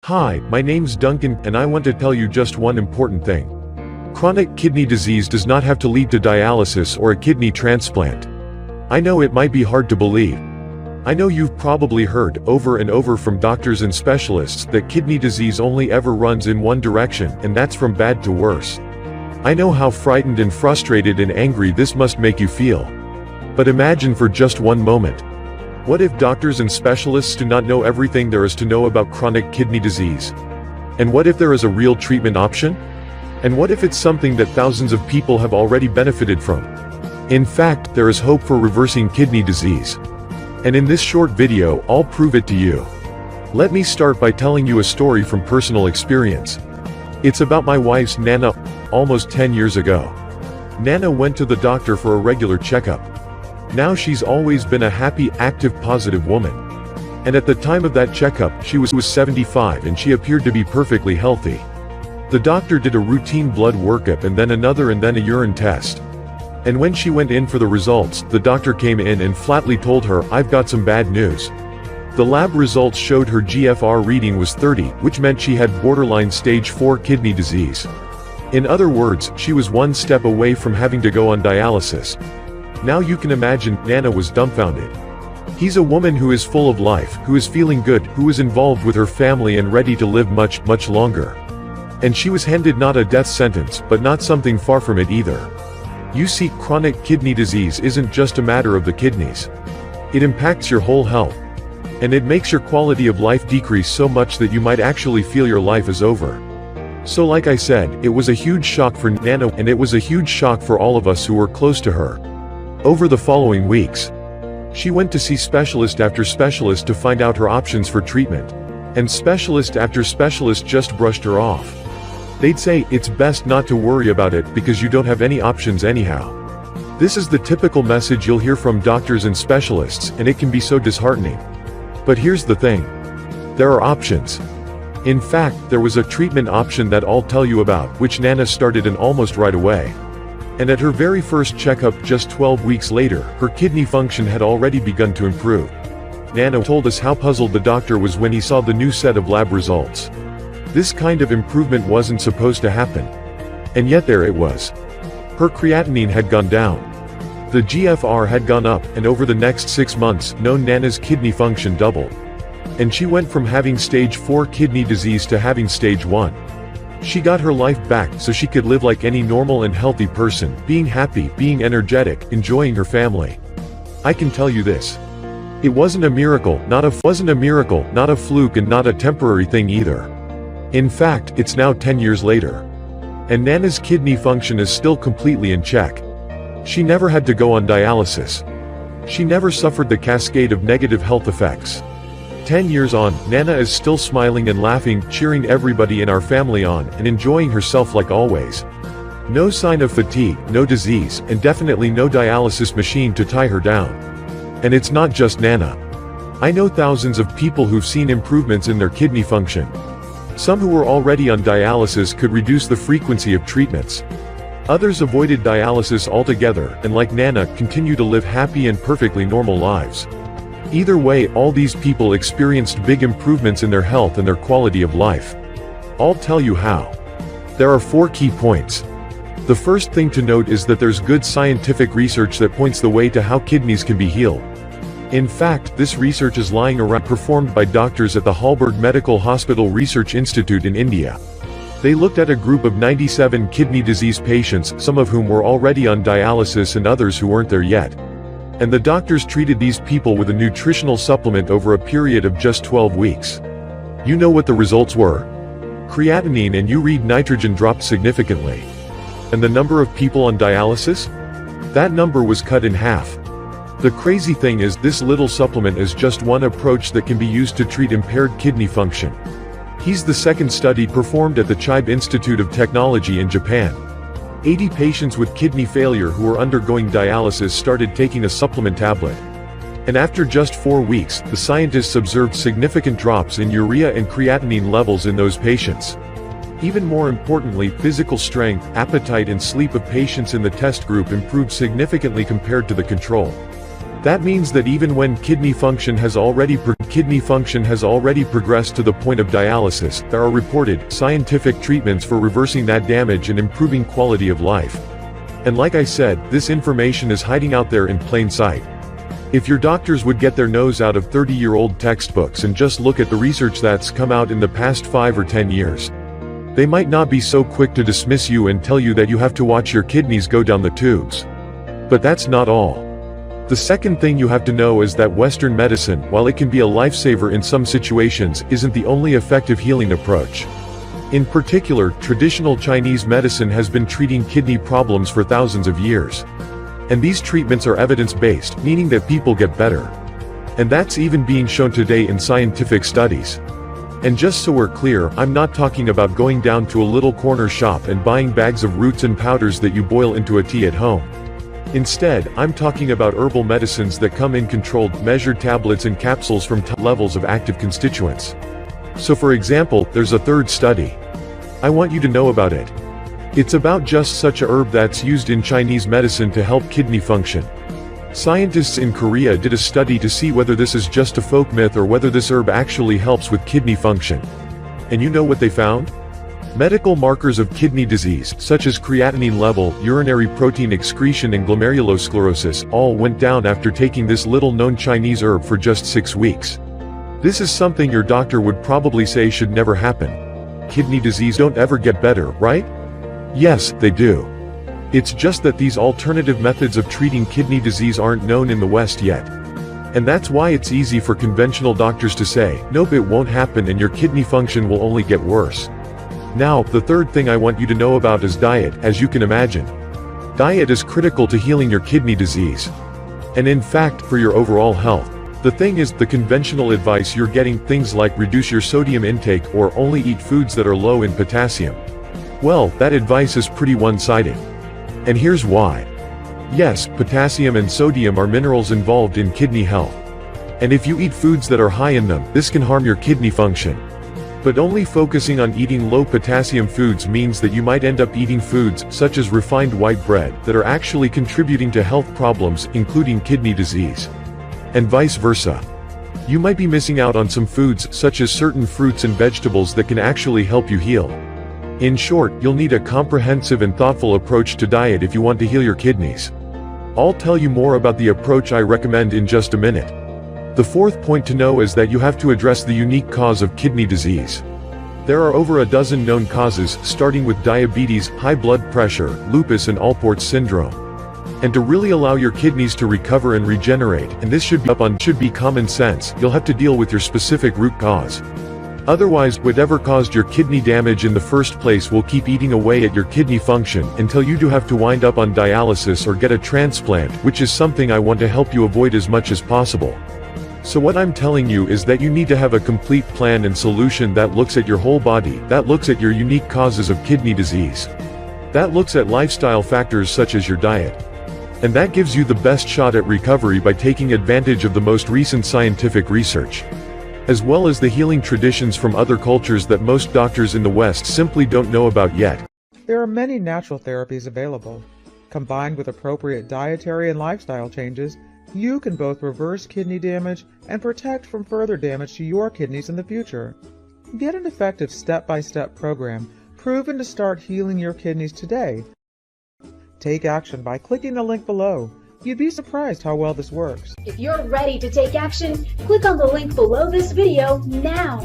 Hi, my name's Duncan, and I want to tell you just one important thing. Chronic kidney disease does not have to lead to dialysis or a kidney transplant. I know it might be hard to believe. I know you've probably heard over and over from doctors and specialists that kidney disease only ever runs in one direction, and that's from bad to worse. I know how frightened and frustrated and angry this must make you feel. But imagine for just one moment. What if doctors and specialists do not know everything there is to know about chronic kidney disease? And what if there is a real treatment option? And what if it's something that thousands of people have already benefited from? In fact, there is hope for reversing kidney disease. And in this short video, I'll prove it to you. Let me start by telling you a story from personal experience. It's about my wife's Nana, almost 10 years ago. Nana went to the doctor for a regular checkup. Now she's always been a happy, active, positive woman. And at the time of that checkup, she was 75 and she appeared to be perfectly healthy. The doctor did a routine blood workup and then another and then a urine test. And when she went in for the results, the doctor came in and flatly told her, "I've got some bad news." The lab results showed her GFR reading was 30, which meant she had borderline stage 4 kidney disease. In other words, she was one step away from having to go on dialysis. Now you can imagine, Nana was dumbfounded. He's a woman who is full of life, who is feeling good, who is involved with her family and ready to live much, much longer. And she was handed not a death sentence, but not something far from it either. You see, chronic kidney disease isn't just a matter of the kidneys. It impacts your whole health. And it makes your quality of life decrease so much that you might actually feel your life is over. So like I said, it was a huge shock for Nana, and it was a huge shock for all of us who were close to her. Over the following weeks, she went to see specialist after specialist to find out her options for treatment. And specialist after specialist just brushed her off. They'd say, "It's best not to worry about it because you don't have any options anyhow." This is the typical message you'll hear from doctors and specialists, and it can be so disheartening. But here's the thing. There are options. In fact, there was a treatment option that I'll tell you about, which Nana started in almost right away. And at her very first checkup just 12 weeks later, her kidney function had already begun to improve. Nana told us how puzzled the doctor was when he saw the new set of lab results. This kind of improvement wasn't supposed to happen. And yet there it was. Her creatinine had gone down. The GFR had gone up, and over the next 6 months, Nana's kidney function doubled. And she went from having stage 4 kidney disease to having stage 1. She got her life back so she could live like any normal and healthy person, being happy, being energetic, enjoying her family. I can tell you this. It wasn't a miracle, not a fluke, and not a temporary thing either. In fact, it's now 10 years later. And Nana's kidney function is still completely in check. She never had to go on dialysis. She never suffered the cascade of negative health effects. 10 years on, Nana is still smiling and laughing, cheering everybody in our family on, and enjoying herself like always. No sign of fatigue, no disease, and definitely no dialysis machine to tie her down. And it's not just Nana. I know thousands of people who've seen improvements in their kidney function. Some who were already on dialysis could reduce the frequency of treatments. Others avoided dialysis altogether, and like Nana, continue to live happy and perfectly normal lives. Either way, all these people experienced big improvements in their health and their quality of life. I'll tell you how. There are 4 key points. The first thing to note is that there's good scientific research that points the way to how kidneys can be healed. In fact, this research is lying around, performed by doctors at the Halberg Medical Hospital Research Institute in India. They looked at a group of 97 kidney disease patients, some of whom were already on dialysis and others who weren't there yet. And the doctors treated these people with a nutritional supplement over a period of just 12 weeks. You know what the results were? Creatinine and urine nitrogen dropped significantly. And the number of people on dialysis? That number was cut in half. The crazy thing is, this little supplement is just one approach that can be used to treat impaired kidney function. He's the second study performed at the Chiba Institute of Technology in Japan. 80 patients with kidney failure who were undergoing dialysis started taking a supplement tablet. And after just 4 weeks, the scientists observed significant drops in urea and creatinine levels in those patients. Even more importantly, physical strength, appetite and sleep of patients in the test group improved significantly compared to the control. That means that even when kidney function has already progressed to the point of dialysis, there are reported, scientific treatments for reversing that damage and improving quality of life. And like I said, this information is hiding out there in plain sight. If your doctors would get their nose out of 30-year-old textbooks and just look at the research that's come out in the past 5 or 10 years, they might not be so quick to dismiss you and tell you that you have to watch your kidneys go down the tubes. But that's not all. The second thing you have to know is that Western medicine, while it can be a lifesaver in some situations, isn't the only effective healing approach. In particular, traditional Chinese medicine has been treating kidney problems for thousands of years. And these treatments are evidence-based, meaning that people get better. And that's even being shown today in scientific studies. And just so we're clear, I'm not talking about going down to a little corner shop and buying bags of roots and powders that you boil into a tea at home. Instead, I'm talking about herbal medicines that come in controlled, measured tablets and capsules from top levels of active constituents. So for example, there's a third study. I want you to know about it. It's about just such a herb that's used in Chinese medicine to help kidney function. Scientists in Korea did a study to see whether this is just a folk myth or whether this herb actually helps with kidney function. And you know what they found? Medical markers of kidney disease, such as creatinine level, urinary protein excretion and glomerulosclerosis, all went down after taking this little-known Chinese herb for just 6 weeks. This is something your doctor would probably say should never happen. Kidney disease don't ever get better, right? Yes, they do. It's just that these alternative methods of treating kidney disease aren't known in the West yet. And that's why it's easy for conventional doctors to say, nope, it won't happen and your kidney function will only get worse. Now, the third thing I want you to know about is diet, as you can imagine. Diet is critical to healing your kidney disease. And in fact, for your overall health. The thing is, the conventional advice you're getting, things like reduce your sodium intake or only eat foods that are low in potassium. Well, that advice is pretty one-sided. And here's why. Yes, potassium and sodium are minerals involved in kidney health. And if you eat foods that are high in them, this can harm your kidney function. But only focusing on eating low potassium foods means that you might end up eating foods, such as refined white bread, that are actually contributing to health problems, including kidney disease. And vice versa. You might be missing out on some foods, such as certain fruits and vegetables that can actually help you heal. In short, you'll need a comprehensive and thoughtful approach to diet if you want to heal your kidneys. I'll tell you more about the approach I recommend in just a minute. The fourth point to know is that you have to address the unique cause of kidney disease. There are over a dozen known causes, starting with diabetes, high blood pressure, lupus and Alport syndrome. And to really allow your kidneys to recover and regenerate, and this should be common sense, you'll have to deal with your specific root cause. Otherwise, whatever caused your kidney damage in the first place will keep eating away at your kidney function, until you do have to wind up on dialysis or get a transplant, which is something I want to help you avoid as much as possible. So what I'm telling you is that you need to have a complete plan and solution that looks at your whole body, that looks at your unique causes of kidney disease, that looks at lifestyle factors such as your diet. And that gives you the best shot at recovery by taking advantage of the most recent scientific research, as well as the healing traditions from other cultures that most doctors in the West simply don't know about yet. There are many natural therapies available. Combined with appropriate dietary and lifestyle changes, you can both reverse kidney damage and protect from further damage to your kidneys in the future. Get an effective step-by-step program proven to start healing your kidneys today. Take action by clicking the link below. You'd be surprised how well this works. If you're ready to take action, click on the link below this video now.